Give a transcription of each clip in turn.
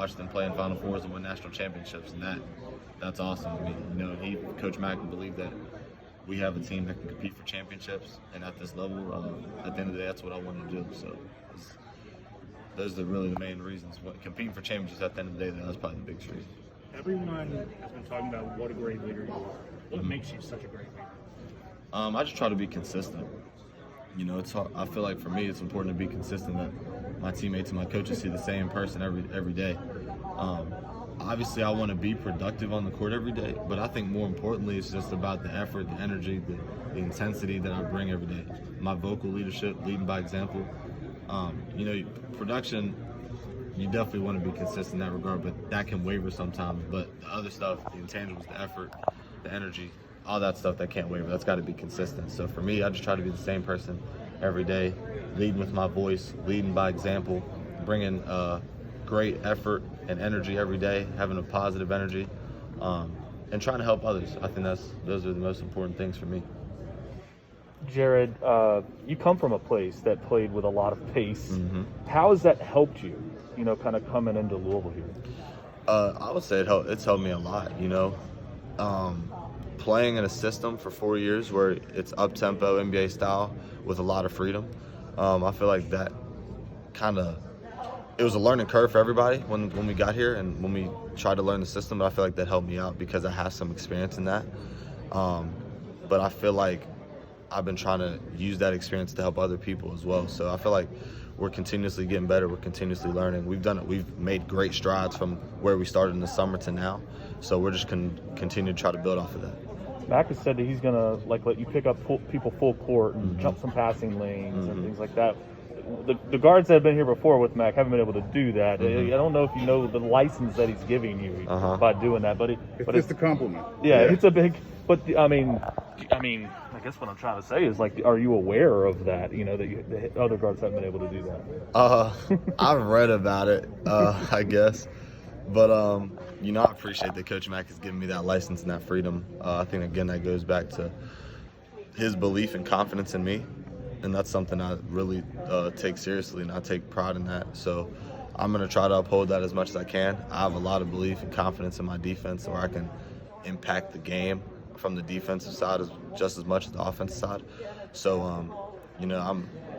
watch them play in Final Fours and win national championships, and that's awesome. I mean, Coach Mack believed that we have a team that can compete for championships, and at this level, at the end of the day, that's what I want to do. So those are really the main reasons. Competing for championships at the end of the day, that's probably the biggest reason. Everyone has been talking about what a great leader you are. What makes you such a great leader? I just try to be consistent. It's hard. I feel like for me, it's important to be consistent, that my teammates and my coaches see the same person every day. Obviously, I want to be productive on the court every day, but I think more importantly, it's just about the effort, the energy, the intensity that I bring every day. My vocal leadership, leading by example. Production, you definitely want to be consistent in that regard, but that can waver sometimes. But the other stuff, the intangibles, the effort, the energy, all that stuff, that can't waver. That's got to be consistent. So for me, I just try to be the same person every day, leading with my voice, leading by example, bringing great effort and energy every day, having a positive energy, and trying to help others. I think those are the most important things for me. Jarrod, you come from a place that played with a lot of pace. Mm-hmm. How has that helped you, kind of coming into Louisville here? I would say it's helped me a lot, playing in a system for 4 years where it's up-tempo, NBA style, with a lot of freedom. I feel like that it was a learning curve for everybody when we got here and when we tried to learn the system, but I feel like that helped me out because I have some experience in that. But I feel like I've been trying to use that experience to help other people as well. So I feel like we're continuously getting better. We're continuously learning. We've made great strides from where we started in the summer to now. So we're just continue to try to build off of that. Mack has said that he's going to let you pick up people full court and jump some passing lanes and things like that. The guards that have been here before with Mack haven't been able to do that. I don't know if you know the license that he's giving you by doing that, but it's a compliment. Yeah, it's a big. But I mean, I guess what I'm trying to say is, are you aware of that? That the other guards haven't been able to do that. I've read about it, I guess, but I appreciate that Coach Mack has given me that license and that freedom. I think again that goes back to his belief and confidence in me. And that's something I really take seriously, and I take pride in that. So I'm going to try to uphold that as much as I can. I have a lot of belief and confidence in my defense where I can impact the game from the defensive side just as much as the offensive side. So,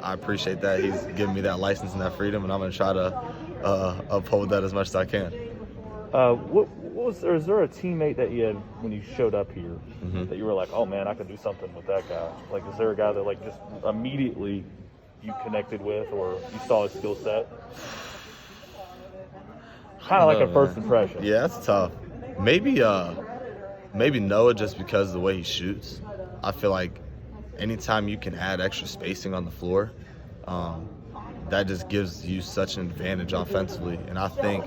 I appreciate that. He's given me that license and that freedom, and I'm going to try to uphold that as much as I can. Is there a teammate that you had when you showed up here that you were like, oh man, I could do something with that guy? Is there a guy that just immediately you connected with or you saw his skill set? Kind of like a first impression. Yeah, that's tough. Maybe Noah, just because of the way he shoots. I feel like anytime you can add extra spacing on the floor, that just gives you such an advantage offensively. And I think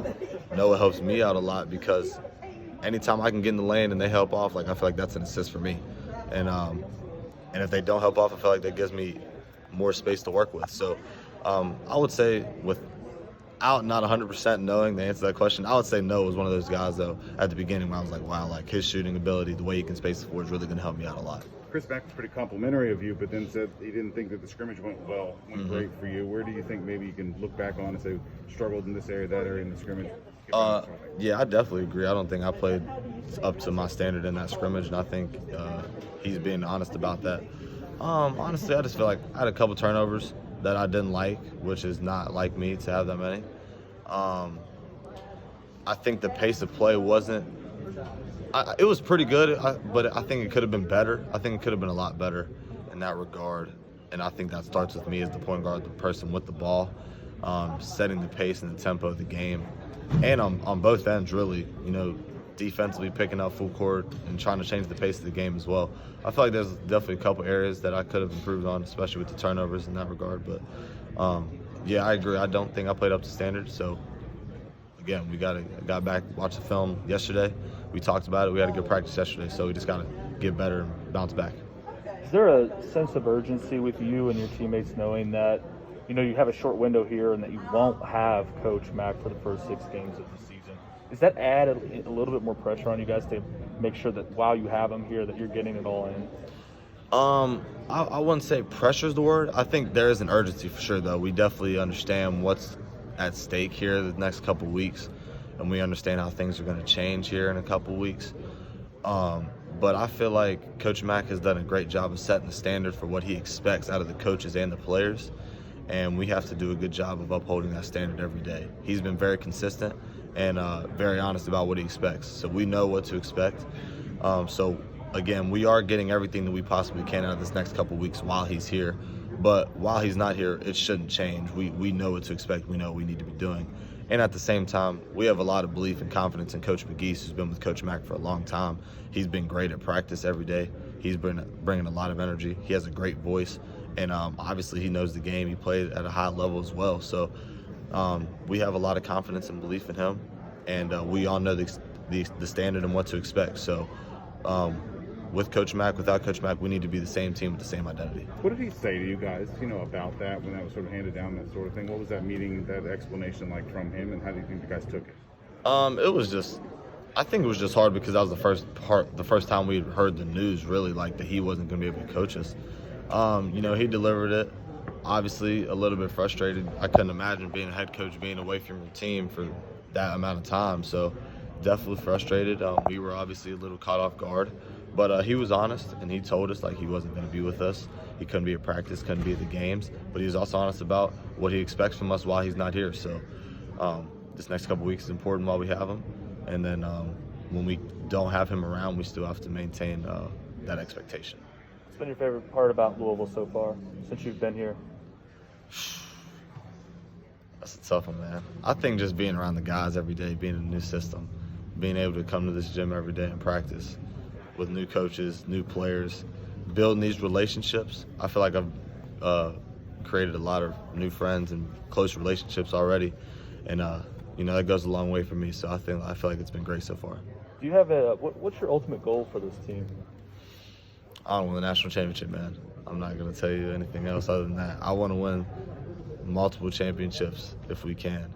Noah helps me out a lot because anytime I can get in the lane and they help off, I feel like that's an assist for me. And if they don't help off, I feel like that gives me more space to work with. So I would say without not 100% knowing the answer to that question, I would say Noah was one of those guys, though, at the beginning when I was like, wow, his shooting ability, the way he can space the floor is really going to help me out a lot. Chris Mack was pretty complimentary of you, but then said he didn't think that the scrimmage went great for you. Where do you think maybe you can look back on and say struggled in this area, that area in the scrimmage? Yeah, I definitely agree. I don't think I played up to my standard in that scrimmage, and I think he's being honest about that. Honestly, I just feel like I had a couple turnovers that I didn't like, which is not like me to have that many. I think the pace of play wasn't. It was pretty good, but I think it could have been better. I think it could have been a lot better in that regard. And I think that starts with me as the point guard, the person with the ball, setting the pace and the tempo of the game. And on both ends, really, defensively picking up full court and trying to change the pace of the game as well. I feel like there's definitely a couple areas that I could have improved on, especially with the turnovers in that regard. But, yeah, I agree. I don't think I played up to standard. So, again, we got back, watched the film yesterday. We talked about it. We had a good practice yesterday, so we just got to get better and bounce back. Is there a sense of urgency with you and your teammates knowing that, you have a short window here and that you won't have Coach Mack for the first 6 games of the season? Does that add a little bit more pressure on you guys to make sure that while you have him here that you're getting it all in? I wouldn't say pressure is the word. I think there is an urgency for sure, though. We definitely understand what's at stake here the next couple weeks. and we understand how things are going to change here in a couple weeks. But I feel like Coach Mack has done a great job of setting the standard for what he expects out of the coaches and the players, and we have to do a good job of upholding that standard every day. He's been very consistent and very honest about what he expects, so we know what to expect. So again, we are getting everything that we possibly can out of this next couple weeks while he's here, but while he's not here, it shouldn't change. We know what to expect. We know what we need to be doing. And at the same time, we have a lot of belief and confidence in Coach McGee, who's been with Coach Mack for a long time. He's been great at practice every day. He's been bringing a lot of energy. He has a great voice, and obviously he knows the game. He played at a high level as well. So we have a lot of confidence and belief in him, and we all know the standard and what to expect. So with Coach Mack, without Coach Mack, we need to be the same team with the same identity. What did he say to you guys, about that when that was sort of handed down, that sort of thing? What was that meeting, that explanation like from him, and how do you think the guys took it? I think it was just hard because that was the first time we heard the news really, like that he wasn't going to be able to coach us. He delivered it. Obviously, a little bit frustrated. I couldn't imagine being a head coach, being away from your team for that amount of time. So definitely frustrated. We were obviously a little caught off guard. But he was honest, and he told us like he wasn't going to be with us. He couldn't be at practice, couldn't be at the games. But he was also honest about what he expects from us while he's not here. So this next couple weeks is important while we have him. And then when we don't have him around, we still have to maintain that expectation. What's been your favorite part about Louisville so far since you've been here? That's a tough one, man. I think just being around the guys every day, being in a new system, being able to come to this gym every day and practice with new coaches, new players, building these relationships. I feel like I've created a lot of new friends and close relationships already, and that goes a long way for me. So I feel like it's been great so far. Do you have what's your ultimate goal for this team? I want to win the national championship, man. I'm not going to tell you anything else other than that. I want to win multiple championships if we can.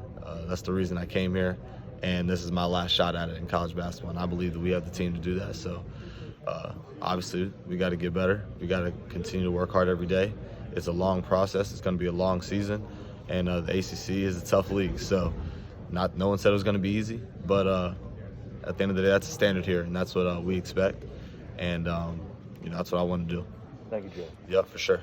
That's the reason I came here, and this is my last shot at it in college basketball, and I believe that we have the team to do that. So obviously we got to get better. We got to continue to work hard every day. It's a long process. It's going to be a long season, and the ACC is a tough league. So no one said it was going to be easy, but at the end of the day, that's the standard here, and that's what we expect, and that's what I want to do. Thank you, Joe. Yeah, for sure.